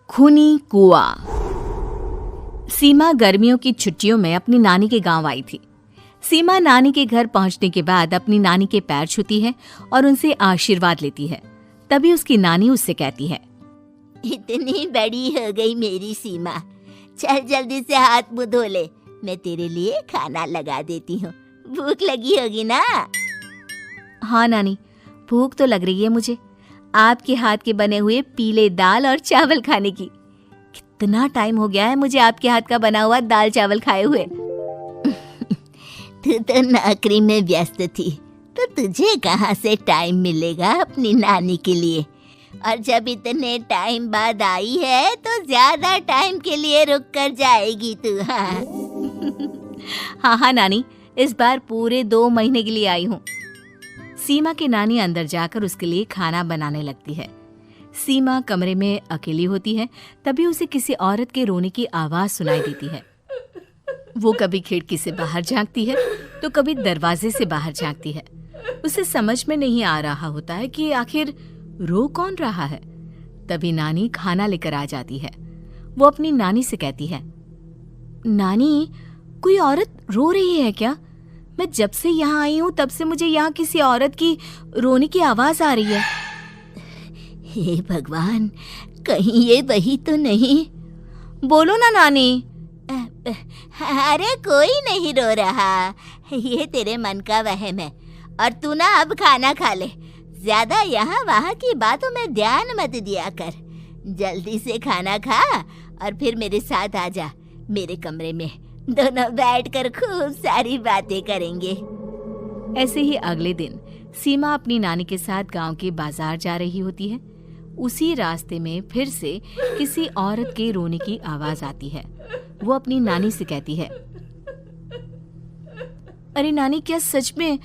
खूनी कुआं। सीमा गर्मियों की छुट्टियों में अपनी नानी के गांव आई थी। सीमा नानी के घर पहुंचने के बाद अपनी नानी के पैर छूती है और उनसे आशीर्वाद लेती है। तभी उसकी नानी उससे कहती है, इतनी बड़ी हो गई मेरी सीमा, चल जल्दी से हाथ मुंह धो ले, मैं तेरे लिए खाना लगा देती हूँ। भूख लगी होगी ना? हाँ नानी, भूख तो लग रही है मुझे, आपके हाथ के बने हुए पीले दाल और चावल खाने की। कितना टाइम हो गया है मुझे आपके हाथ का बना हुआ दाल चावल खाए हुए। तू तो नौकरी में व्यस्त थी, तो तुझे कहाँ से टाइम मिलेगा अपनी नानी के लिए? और जब इतने टाइम बाद आई है तो ज्यादा टाइम के लिए रुक कर जाएगी तू। हाँ नानी, इस बार पूरे 2 महीने के लिए आई हूँ। सीमा की नानी अंदर जाकर उसके लिए खाना बनाने लगती है। सीमा कमरे में अकेली होती है, तभी उसे किसी औरत के रोने की आवाज सुनाई देती है। वो कभी खिड़की से बाहर झांकती है तो कभी दरवाजे से बाहर झांकती है। उसे समझ में नहीं आ रहा होता है कि आखिर रो कौन रहा है। तभी नानी खाना लेकर आ जाती है। वो अपनी नानी से कहती है, नानी, कोई औरत रो रही है क्या? मैं जब से यहाँ आई हूँ तब से मुझे यहाँ किसी औरत की रोने की आवाज आ रही है। हे भगवान, कहीं ये वही तो नहीं? बोलो ना नानी। अरे कोई नहीं रो रहा, ये तेरे मन का वहम है। और तू ना अब खाना खा ले, ज्यादा यहाँ वहाँ की बातों में ध्यान मत दिया कर। जल्दी से खाना खा और फिर मेरे साथ आ जा मेरे कमरे में, दोनों बैठकर खूब सारी बातें करेंगे। ऐसे ही अगले दिन सीमा अपनी नानी के साथ गांव के बाजार जा रही होती है। उसी रास्ते में फिर से किसी औरत के रोने की आवाज आती है। वो अपनी नानी से कहती है, अरे नानी, क्या सच में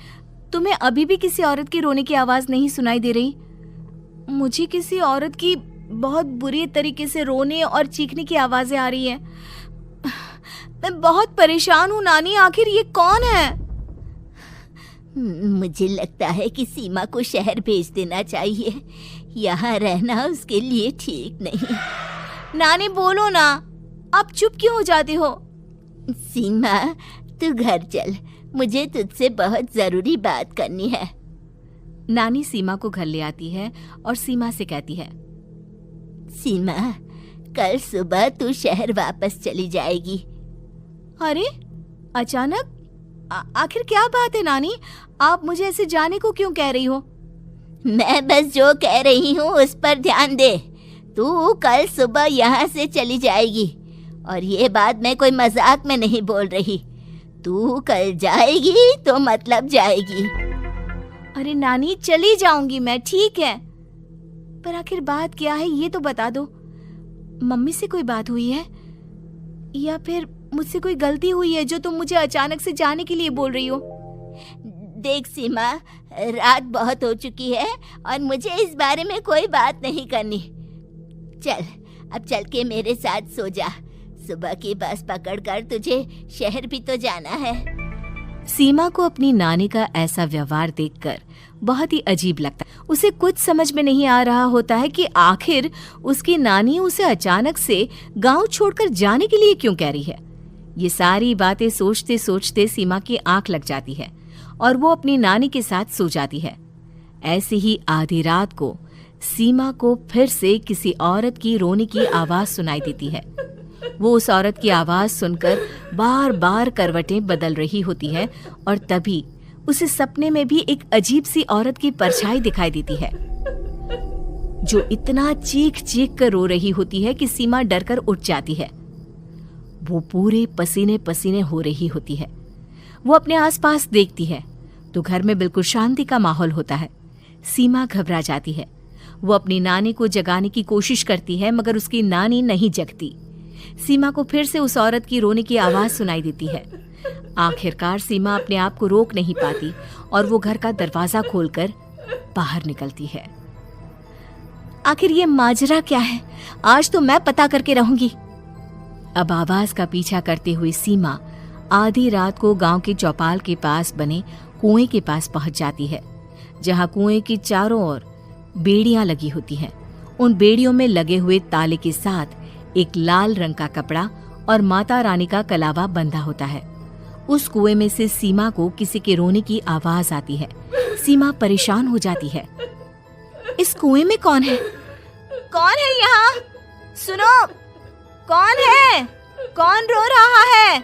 तुम्हें अभी भी किसी औरत की रोने की आवाज नहीं सुनाई दे रही? मुझे किसी औरत की बहुत बुरी तरीके से रोने और चीखने की आवाजें आ रही हैं। मैं बहुत परेशान हूँ नानी, आखिर ये कौन है? मुझे लगता है कि सीमा को शहर भेज देना चाहिए, यहाँ रहना उसके लिए ठीक नहीं। नानी बोलो ना, आप चुप क्यों हो जाते हो? सीमा, तू घर चल, मुझे तुझसे बहुत जरूरी बात करनी है। नानी सीमा को घर ले आती है और सीमा से कहती है, सीमा, कल सुबह तू शहर वापस चली जाएगी। अरे अचानक? आखिर क्या बात है नानी, आप मुझे ऐसे जाने को क्यों कह रही हो? मैं बस जो कह रही हूँ उस पर ध्यान दे। तू कल सुबह यहाँ से चली जाएगी, और ये बात मैं कोई मजाक में नहीं बोल रही। तू कल जाएगी तो मतलब जाएगी। अरे नानी, चली जाऊंगी मैं, ठीक है, पर आखिर बात क्या है ये तो बता दो। मम्मी से कोई बात हुई है या फिर मुझसे कोई गलती हुई है जो तुम मुझे अचानक से जाने के लिए बोल रही हो? देख सीमा, रात बहुत हो चुकी है और मुझे इस बारे में कोई बात नहीं करनी। चल, अब चल के मेरे साथ सो जा। सुबह की बस पकड़कर तुझे शहर भी तो जाना है। सीमा को अपनी नानी का ऐसा व्यवहार देखकर बहुत ही अजीब लगता है। उसे कुछ समझ में नहीं आ रहा होता है कि आखिर उसकी नानी उसे अचानक से गांव छोड़कर जाने के लिए क्यों कह रही है। ये सारी बातें सोचते सोचते सीमा की आंख लग जाती है और वो अपनी नानी के साथ सो जाती है। ऐसे ही आधी रात को सीमा को फिर से किसी औरत की रोने की आवाज सुनाई देती है। वो उस औरत की आवाज सुनकर बार बार करवटें बदल रही होती है और तभी उसे सपने में भी एक अजीब सी औरत की परछाई दिखाई देती है, जो इतना चीख चीख कर रो रही होती है कि सीमा डरकर उठ जाती है। वो पूरे पसीने पसीने हो रही होती है। वो अपने आसपास देखती है तो घर में बिल्कुल शांति का माहौल होता है। सीमा घबरा जाती है। वो अपनी नानी को जगाने की कोशिश करती है, मगर उसकी नानी नहीं जगती। सीमा को फिर से उस औरत की रोने की आवाज सुनाई देती है। आखिरकार सीमा अपने आप को रोक नहीं पाती और वो घर का दरवाजा खोलकर बाहर निकलती है। आखिर ये माजरा क्या है? आज तो मैं पता करके रहूंगी। अब आवाज का पीछा करते हुए सीमा आधी रात को गांव के चौपाल के पास बने कुएं के पास पहुंच जाती है, जहां कुएं की चारों ओर बेड़ियां लगी होती हैं। उन बेड़ियों में लगे हुए ताले के साथ एक लाल रंग का कपड़ा और माता रानी का कलावा बंधा होता है। उस कुएं में से सीमा को किसी के रोने की आवाज आती है। सीमा परेशान हो जाती है। इस कुएं में कौन है? कौन है यहाँ? सुनो, कौन है? कौन रो रहा है?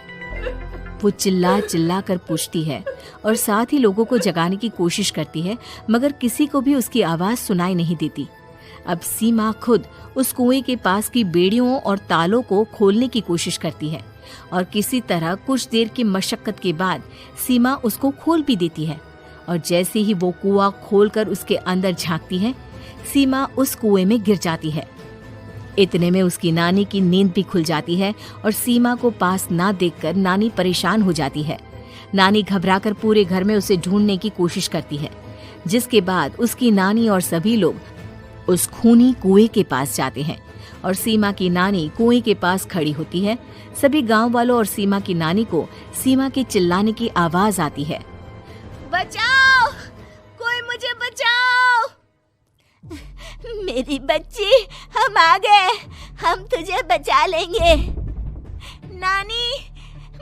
वो चिल्ला चिल्ला कर पूछती है और साथ ही लोगों को जगाने की कोशिश करती है, मगर किसी को भी उसकी आवाज सुनाई नहीं देती। अब सीमा खुद उस कुएं के पास की बेड़ियों और तालों को खोलने की कोशिश करती है और किसी तरह कुछ देर की मशक्कत के बाद सीमा उसको खोल भी देती है। और जैसे ही वो कुआं खोलकर उसके अंदर झांकती है, सीमा उस कुएं में गिर जाती है। इतने में उसकी नानी की नींद भी खुल जाती है और सीमा को पास ना देखकर नानी परेशान हो जाती है। नानी घबराकर पूरे घर में उसे ढूंढने की कोशिश करती है, जिसके बाद उसकी नानी और सभी लोग उस खूनी कुएं के पास जाते हैं और सीमा की नानी कुएं के पास खड़ी होती है। सभी गांव वालों और सीमा की नानी को सीमा के चिल्लाने की आवाज आती है। बचाओ, कोई मुझे बचाओ। मेरी बच्ची, हम आ गए, हम तुझे बचा लेंगे। नानी,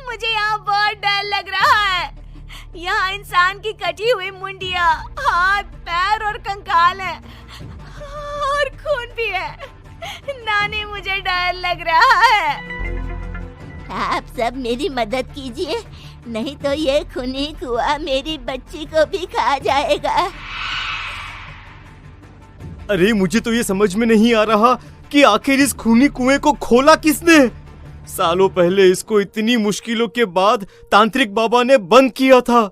मुझे यहाँ बहुत डर लग रहा है। यहाँ इंसान की कटी हुई मुंडियाँ, हाथ, पैर और कंकाल हैं और खून भी है। नानी, मुझे डर लग रहा है। आप सब मेरी मदद कीजिए, नहीं तो ये खूनी कुआं मेरी बच्ची को भी खा जाएगा। अरे मुझे तो ये समझ में नहीं आ रहा कि आखिर इस खूनी कुएं को खोला किसने। सालों पहले इसको इतनी मुश्किलों के बाद तांत्रिक बाबा ने बंद किया था।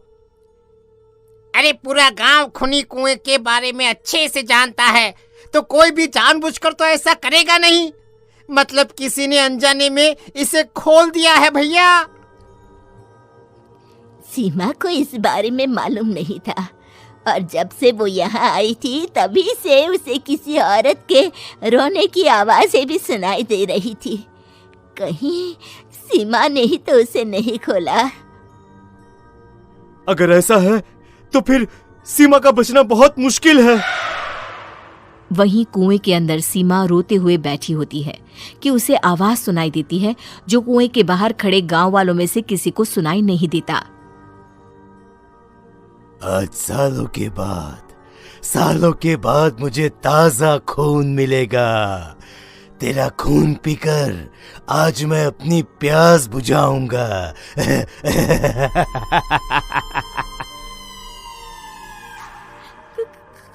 अरे पूरा गांव खूनी कुएं के बारे में अच्छे से जानता है, तो कोई भी जानबूझकर तो ऐसा करेगा नहीं। मतलब किसी ने अनजाने में इसे खोल दिया है भैया। सीमा को इस बारे में मालूम नहीं था और जब से वो यहाँ आई थी तभी से उसे किसी औरत के रोने की आवाजें भी सुनाई दे रही थी। कहीं सीमा ने ही तो उसे नहीं खोला। अगर ऐसा है तो फिर सीमा का बचना बहुत मुश्किल है। वहीं कुएं के अंदर सीमा रोते हुए बैठी होती है कि उसे आवाज सुनाई देती है जो कुएं के बाहर खड़े गांव वालों में से किसी को सुनाई नहीं देता। आज सालों के बाद मुझे ताजा खून मिलेगा। तेरा खून पीकर आज मैं अपनी प्यास बुझाऊंगा।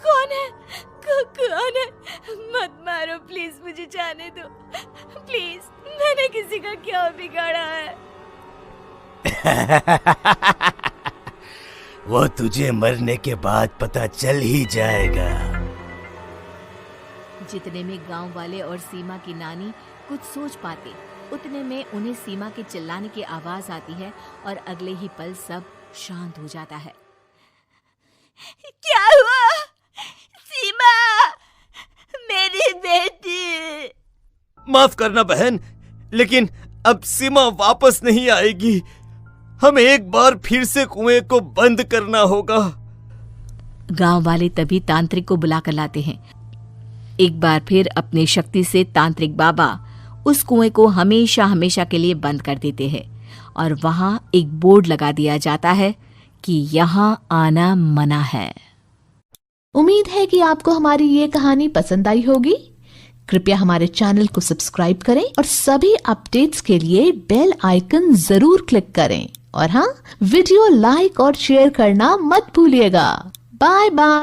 कौन है? कौन है? मत मारो प्लीज, मुझे जाने दो प्लीज। मैंने किसी का क्या बिगाड़ा है? वो तुझे मरने के बाद पता चल ही जाएगा। जितने में गांव वाले और सीमा की नानी कुछ सोच पाते, उतने में उन्हें सीमा के चिल्लाने की आवाज आती है और अगले ही पल सब शांत हो जाता है। क्या हुआ? सीमा, मेरी बेटी। माफ करना बहन, लेकिन अब सीमा वापस नहीं आएगी। हमें एक बार फिर से कुएं को बंद करना होगा। गांव वाले तभी तांत्रिक को बुलाकर लाते हैं। एक बार फिर अपनी शक्ति से तांत्रिक बाबा उस कुएं को हमेशा हमेशा के लिए बंद कर देते हैं और वहां एक बोर्ड लगा दिया जाता है कि यहाँ आना मना है। उम्मीद है कि आपको हमारी ये कहानी पसंद आई होगी। कृपया हमारे चैनल को सब्सक्राइब करें और सभी अपडेट्स के लिए बेल आइकन जरूर क्लिक करें। और हाँ, वीडियो लाइक और शेयर करना मत भूलिएगा। Bye bye.